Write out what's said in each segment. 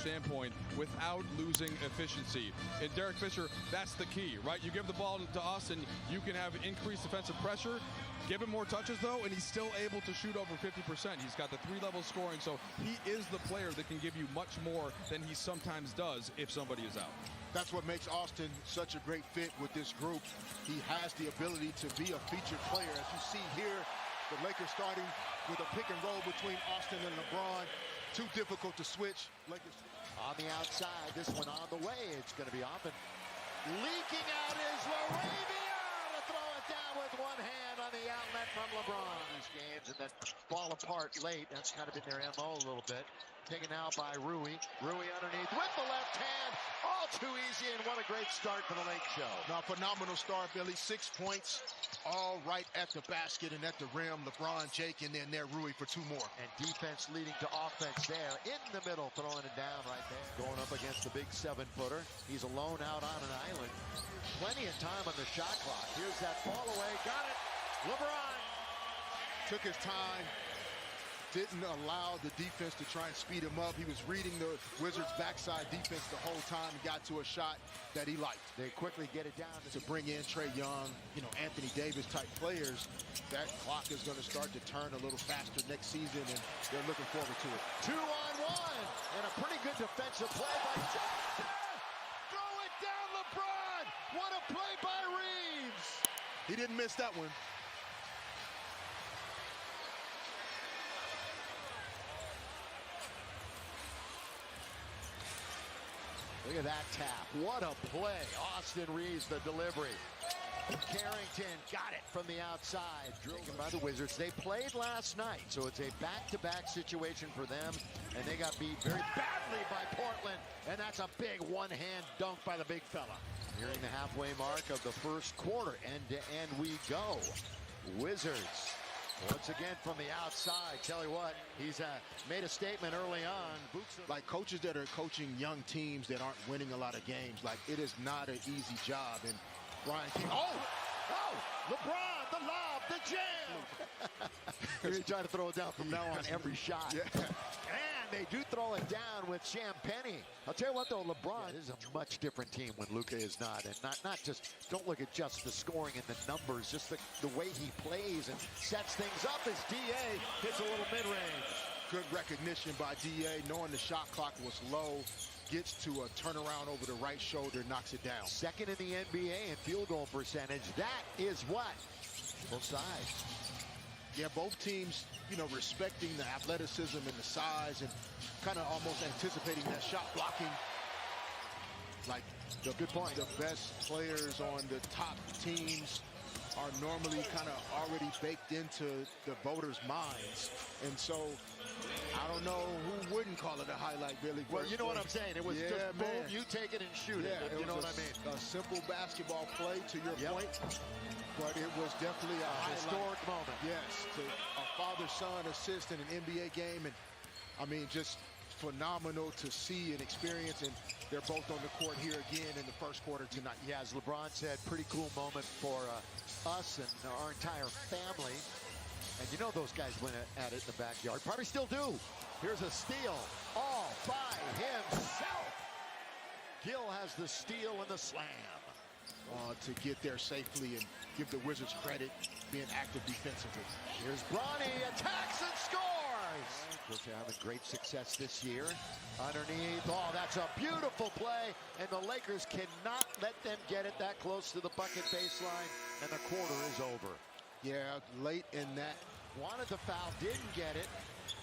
standpoint without losing efficiency. And Derek Fisher, that's the key, right? You give the ball to us and you can have increased defensive pressure. Give him more touches, though, and he's still able to shoot over 50%. He's got the 3-level scoring, so he is the player that can give you much more than he sometimes does if somebody is out. That's what makes Austin such a great fit with this group. He has the ability to be a featured player. As you see here, the Lakers starting with a pick and roll between Austin and LeBron. Too difficult to switch. Lakers on the outside, this one on the way. It's going to be off, and leaking out is relive to throw it down with one hand on the outlet from LeBron. These games and then fall apart late. That's kind of been their MO a little bit. Taken out by Rui. Rui underneath with the left hand. All too easy, and what a great start for the Lake Show. Now, phenomenal start, Billy. 6 points, all right at the basket and at the rim. LeBron, Jake, and then there Rui for 2 more. And defense leading to offense there. In the middle, throwing it down right there. Going up against the big 7-footer. He's alone out on an island. Plenty of time on the shot clock. Here's that fall away. Got it. LeBron. Took his time. Didn't allow the defense to try and speed him up. He was reading the Wizards' backside defense the whole time and got to a shot that he liked. They quickly get it down to bring in Trae Young, Anthony Davis type players. That clock is going to start to turn a little faster next season, and they're looking forward to it. 2-on-1, and a pretty good defensive play by Jackson. Throw it down, LeBron. What a play by Reeves. He didn't miss that one. Look at that tap. What a play. Austin Reeves, the delivery. Carrington got it from the outside. Taken by the Wizards. They played last night, so it's a back-to-back situation for them, and they got beat very badly by Portland, and that's a big one-hand dunk by the big fella. Nearing the halfway mark of the first quarter. End-to-end we go. Wizards. Once again from the outside. Tell you what, he's made a statement early on. Like coaches that are coaching young teams that aren't winning a lot of games, like it is not an easy job. And Brian King, LeBron, the lob, the jam. He's trying to throw it down from now on every shot. Yeah. And they do throw it down with Champagnie. I'll tell you what though, LeBron is a much different team when Luka is not. And not just, don't look at just the scoring and the numbers, just the way he plays and sets things up as DA hits a little mid-range. Good recognition by DA, knowing the shot clock was low. Gets to a turnaround over the right shoulder, knocks it down. Second in the NBA in field goal percentage. That is what? Both sides. Yeah, both teams, respecting the athleticism and the size and kind of almost anticipating that shot blocking. Like good point. The best players on the top teams are normally kind of already baked into the voters' minds. And so I don't know who wouldn't call it a highlight, really. Well, you know what I'm saying. It was just boom, you take it and shoot it. You know what I mean? A simple basketball play, to your point. But it was definitely a historic moment. Yes, to a father-son assist in an NBA game. And, I mean, just phenomenal to see and experience. And they're both on the court here again in the first quarter tonight. Yeah, as LeBron said, pretty cool moment for us and our entire family. And those guys went at it in the backyard. Probably still do. Here's a steal all by himself. Gil has the steal and the slam. To get there safely and give the Wizards credit being active defensively. Here's Bronny, attacks and scores! Of course, they're having great success this year. Underneath, that's a beautiful play, and the Lakers cannot let them get it that close to the bucket baseline, and the quarter is over. Yeah, late in that. Wanted the foul, didn't get it.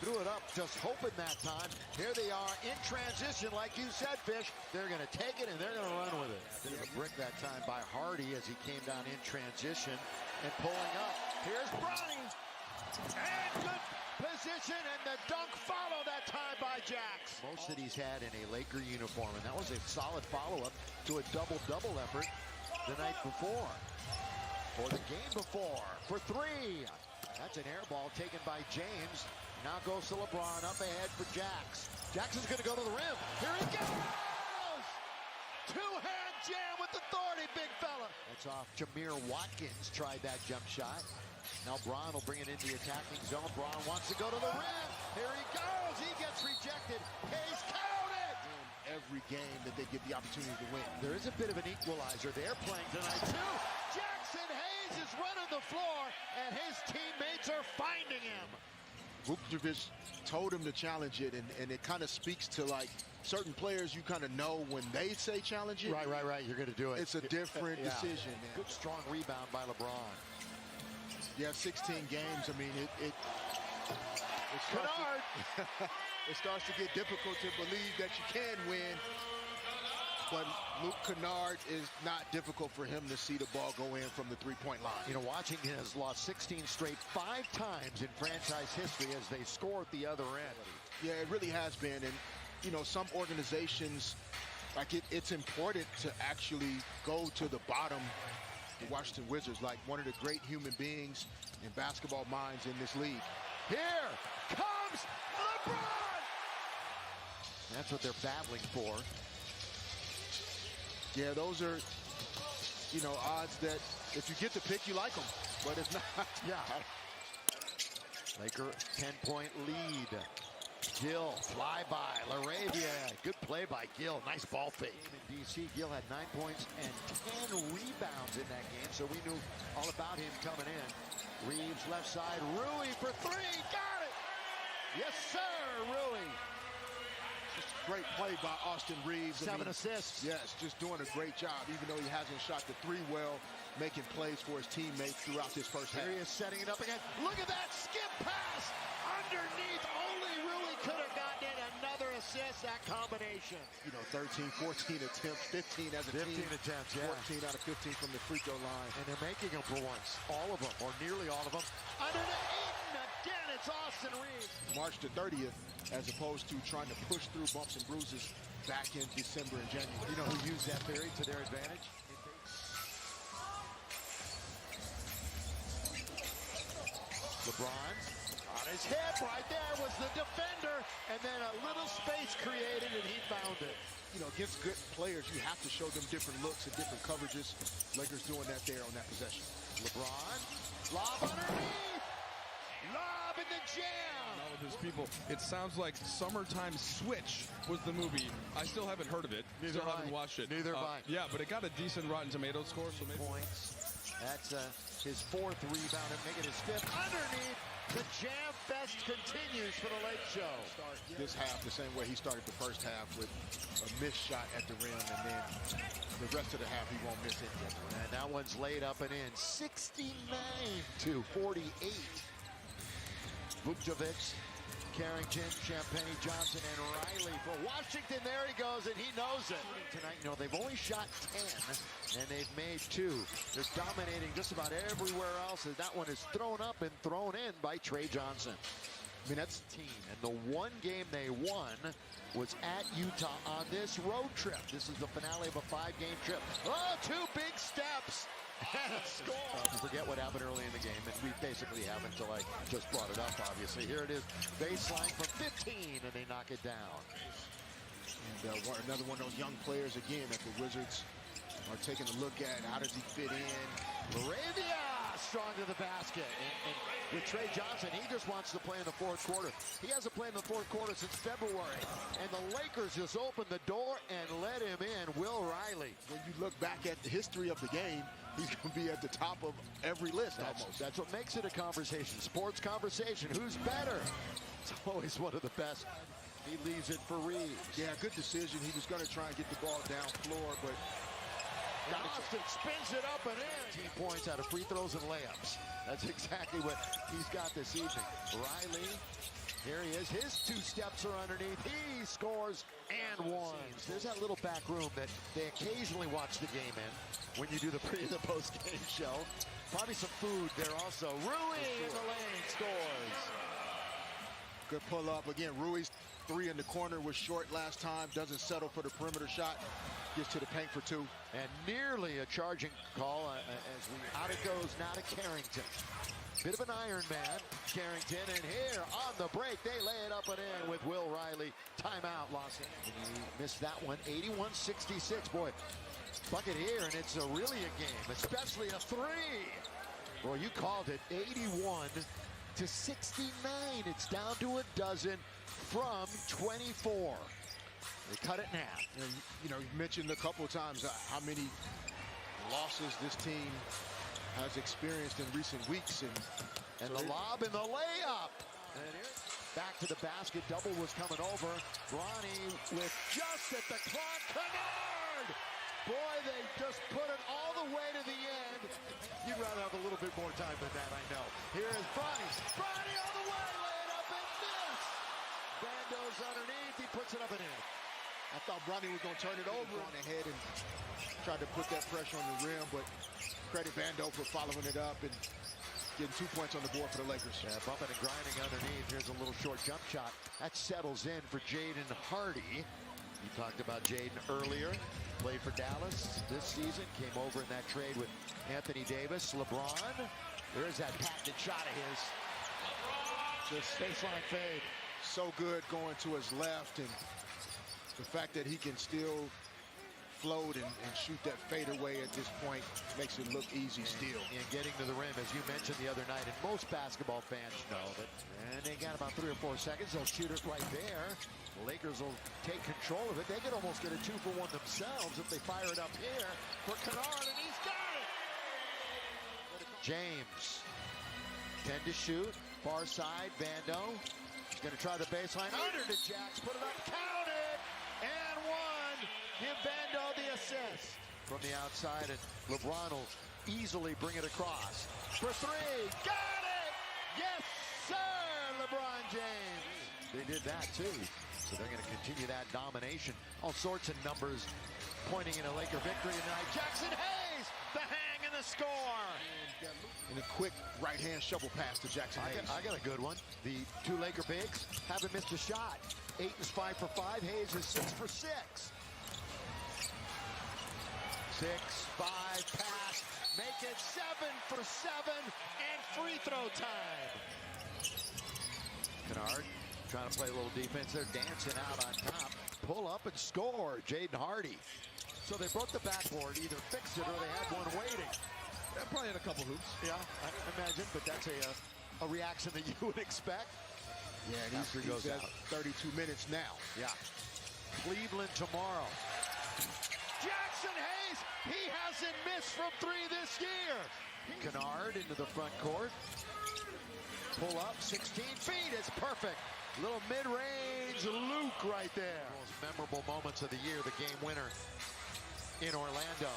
Threw it up, just hoping that time. Here they are in transition, like you said, Fish. They're going to take it, and they're going to run with it. Bit of a brick that time by Hardy as he came down in transition and pulling up. Here's Bronny. And good position, and the dunk followed that time by Jax. Most that he's had in a Laker uniform, and that was a solid follow-up to a double-double effort the night before. Or the game before, for 3. That's an air ball taken by James. Now goes to LeBron, up ahead for Jax. Jackson's going to go to the rim. Here he goes! Two-hand jam with authority, big fella. That's off. Jameer Watkins tried that jump shot. Now Braun will bring it into the attacking zone. Braun wants to go to the rim. Here he goes. He gets rejected. Hayes, count it! every game that they get the opportunity to win. There is a bit of an equalizer. They're playing tonight, too. Jackson Hayes is running the floor, and his teammates are finding him. Vucevic told him to challenge it, and it kind of speaks to, like, certain players you kind of know when they say challenge it. Right. You're going to do it. It's a different decision. Man. Good, strong rebound by LeBron. Yeah, 16 games. I mean, it starts to get difficult to believe that you can win. But Luke Kennard is not difficult for him to see the ball go in from the three-point line. You know, Washington has lost 16 straight 5 times in franchise history as they score at the other end. Yeah, it really has been. And, you know, some organizations, like it's important to actually go to the bottom. The Washington Wizards, like one of the great human beings and basketball minds in this league. Here comes LeBron! That's what they're battling for. Yeah, those are, you know, odds that if you get the pick, you like them. But if not, yeah. Laker 10-point lead. Gill, fly-by, LaRavia. Good play by Gill. Nice ball fake. In D.C., Gill had 9 points and 10 rebounds in that game, so we knew all about him coming in. Reeves, left side. Rui for 3. Got it! Yes, sir, Rui. Just a great play by Austin Reeves. 7 assists. Yes, just doing a great job, even though he hasn't shot the 3 well, making plays for his teammates throughout this first half. Here he is setting it up again. Look at that skip pass! Underneath, only Rui could have gotten it. Another assist, that combination. You know, 13, 14 attempts, 15 as a 15 team. attempts, yeah. 14 out of 15 from the free throw line. And they're making them for once. All of them, or nearly all of them. Underneath, Eaton again, it's Austin Reeves. March the 30th, as opposed to trying to push through bumps and bruises back in December and January. You know who used that theory to their advantage? LeBron on his hip, right there was the defender, and then a little space created, and he found it. You know, against good players, you have to show them different looks and different coverages. Lakers doing that there on that possession. LeBron, lob underneath, lob in the jam. All of his people. It sounds like Summertime Switch was the movie. I still haven't heard of it. Neither still haven't watched it. Neither have I. Yeah, but it got a decent Rotten Tomatoes score. So maybe Points. That's his 4th rebound and make it his 5th. Underneath, the jam fest continues for the Lake Show. This half the same way he started the first half with a missed shot at the rim, and then the rest of the half he won't miss anything. And that one's laid up and in. 69-48. Vucevic, Carrington, Champagne, Johnson, and Riley for Washington. There he goes, and he knows it. Tonight, you know, they've only shot 10, and they've made 2. They're dominating just about everywhere else, as that one is thrown up and thrown in by Trey Johnson. I mean, that's the team. And the one game they won was at Utah on this road trip. This is the finale of a 5-game trip. Oh, 2 big steps. And a score. Forget what happened early in the game, and we basically haven't until I just brought it up, obviously. Here it is, baseline from 15, and they knock it down. And another one of those young players, again, that the Wizards are taking a look at. How does he fit in? LaRavia strong to the basket. And with Trey Johnson, he just wants to play in the 4th quarter. He hasn't played in the 4th quarter since February. And the Lakers just opened the door and let him in. Will Riley. When you look back at the history of the game, he's going to be at the top of every list almost. That's what makes it a conversation. Sports conversation. Who's better? It's always one of the best. He leaves it for Reeves. Yeah, good decision. He was going to try and get the ball down floor, but Austin spins it up and in. 18 points out of free throws and layups. That's exactly what he's got this evening. Riley, here he is. His 2 steps are underneath. He scores and wins. There's that little back room that they occasionally watch the game in when you do the pre and the post game show. Probably some food there also. Rui in the lane scores. Good pull up. Again, Rui's 3 in the corner was short last time. Doesn't settle for the perimeter shot. Gets to the paint for 2. And nearly a charging call as out it goes now to Carrington. Bit of an Iron Man, Carrington, and here on the break, they lay it up and in with Will Riley. Timeout, Los Angeles. And he missed that one, 81-66. Boy, bucket here, and it's really a game, especially a 3. Boy, you called it 81-69. It's down to a dozen from 24. They cut it in half. And, you know, you mentioned a couple of times how many losses this team has experienced in recent weeks. And so the lob and the layup. And back to the basket. Double was coming over. Bronny with just at the clock. Kennard! Boy, they just put it all the way to the end. You'd rather have a little bit more time than that, I know. Here is Bronny. Bronny all the way. Lay it up and miss. Bando's underneath. He puts it up and in. I thought Bronny was going to turn it over on ahead and tried to put that pressure on the rim, but credit Bando for following it up and getting 2 points on the board for the Lakers. Yeah, bumping and grinding underneath. Here's a little short jump shot. That settles in for Jaden Hardy. You talked about Jaden earlier. Played for Dallas this season. Came over in that trade with Anthony Davis. LeBron. There's that patented shot of his. Just baseline fade. So good going to his left, and the fact that he can still float and shoot that fadeaway at this point makes it look easy still. And getting to the rim, as you mentioned the other night, and most basketball fans know that. And they got about 3 or 4 seconds. They'll shoot it right there. The Lakers will take control of it. They could almost get a 2-for-1 themselves if they fire it up here for Kennard, and he's got it. James, 10 to shoot. Far side, Bando. He's going to try the baseline. Under to Jax. Put it up. Count it. And one. Give Bando the assist. From the outside, and LeBron will easily bring it across. For 3. Got it. Yes, sir. LeBron James. They did that, too. So they're going to continue that domination. All sorts of numbers pointing in a Laker victory tonight. Jackson Hayes, the hang and the score. And a quick right-hand shovel pass to Jackson Hayes. I got a good one. The 2 Laker bigs haven't missed a shot. 8 is 5 for 5. Hayes is 6 for 6. 6, 5, pass. Make it 7 for 7. And free throw time. Kennard trying to play a little defense. They're dancing out on top. Pull up and score. Jaden Hardy. So they broke the backboard. Either fixed it or they had one waiting. They probably had a couple hoops. Yeah, I imagine, but that's a reaction that you would expect. Yeah, and he's goes at out. 32 minutes now. Yeah. Cleveland tomorrow. Jackson Hayes, he hasn't missed from 3 this year. Kennard into the front court. Pull up, 16 feet, it's perfect. Little mid-range Luke right there. Most memorable moments of the year, the game winner in Orlando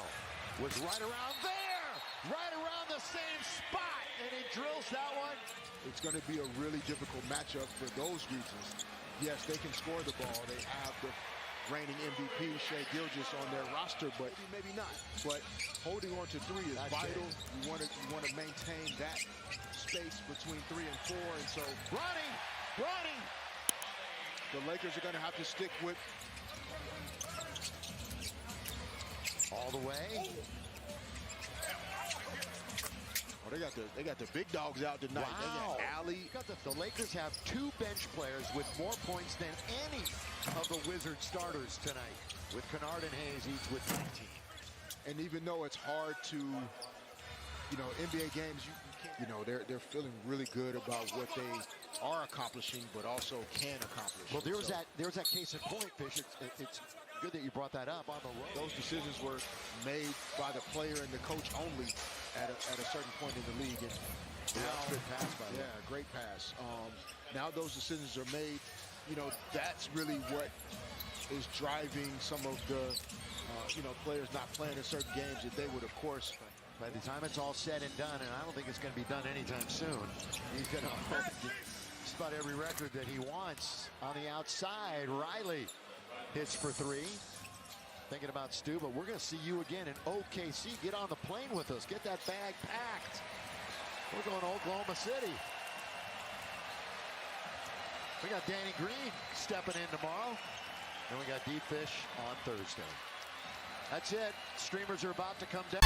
was right around there, right around the same spot, and he drills that one. It's going to be a really difficult matchup for those reasons. Yes, they can score the ball. They have the reigning MVP, Shai Gilgeous, on their roster, but maybe not. But holding on to 3 is vital. You want to maintain that space between 3 and 4, and so Bronny. The Lakers are going to have to stick with All the way. Oh, they got the big dogs out tonight. Wow. They got Allie. The Lakers have 2 bench players with more points than any of the Wizards starters tonight, with Kennard and Hayes each with 19. And even though it's hard to, NBA games, you know, they're feeling really good about what they are accomplishing, but also can accomplish. Well, there's that case in point, Fish. It's good that you brought that up on the road. Those decisions were made by the player and the coach only at a certain point in the league. And now, good pass by them. Yeah, great pass. Now those decisions are made. You know, that's really what is driving some of the, players not playing in certain games that they would, of course. By the time it's all said and done, and I don't think it's going to be done anytime soon, he's going to just about every record that he wants. On the outside, Riley hits for 3. Thinking about Stu, but we're going to see you again in OKC. Get on the plane with us. Get that bag packed. We're going to Oklahoma City. We got Danny Green stepping in tomorrow. And we got Deep Fish on Thursday. That's it. Streamers are about to come down.